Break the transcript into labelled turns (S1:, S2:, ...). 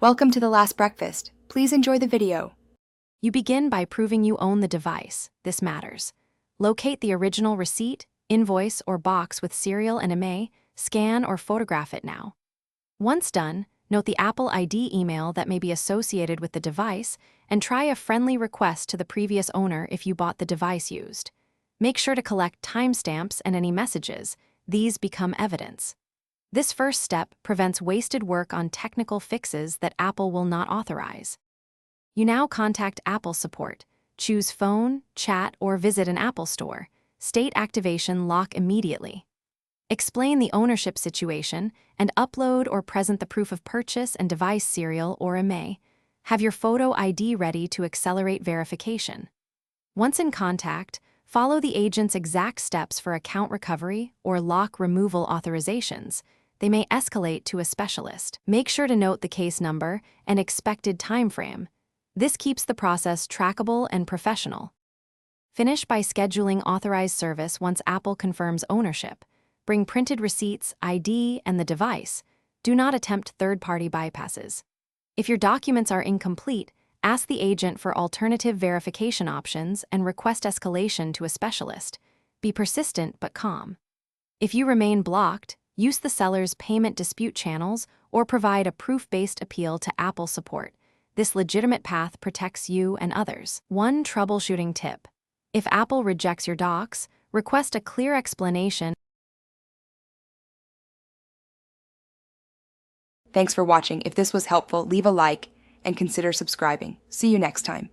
S1: Welcome to The Last Breakfast. Please enjoy the video.
S2: You begin by proving you own the device. This matters. Locate the original receipt, invoice, or box with serial and IMEI, scan or photograph it now. Once done, note the Apple ID email that may be associated with the device and try a friendly request to the previous owner if you bought the device used. Make sure to collect timestamps and any messages. These become evidence. This first step prevents wasted work on technical fixes that Apple will not authorize. You now contact Apple support. Choose phone, chat, or visit an Apple store. State activation lock immediately. Explain the ownership situation and upload or present the proof of purchase and device serial or IMEI. Have your photo ID ready to accelerate verification. Once in contact, follow the agent's exact steps for account recovery or lock removal authorizations. They may escalate to a specialist. Make sure to note the case number and expected timeframe. This keeps the process trackable and professional. Finish by scheduling authorized service once Apple confirms ownership. Bring printed receipts, ID, and the device. Do not attempt third-party bypasses. If your documents are incomplete, ask the agent for alternative verification options and request escalation to a specialist. Be persistent but calm. If you remain blocked, use the seller's payment dispute channels or provide a proof-based appeal to Apple support. This legitimate path protects you and others. One troubleshooting tip. If Apple rejects your docs, request a clear explanation.
S1: Thanks for watching. If this was helpful, leave a like and consider subscribing. See you next time.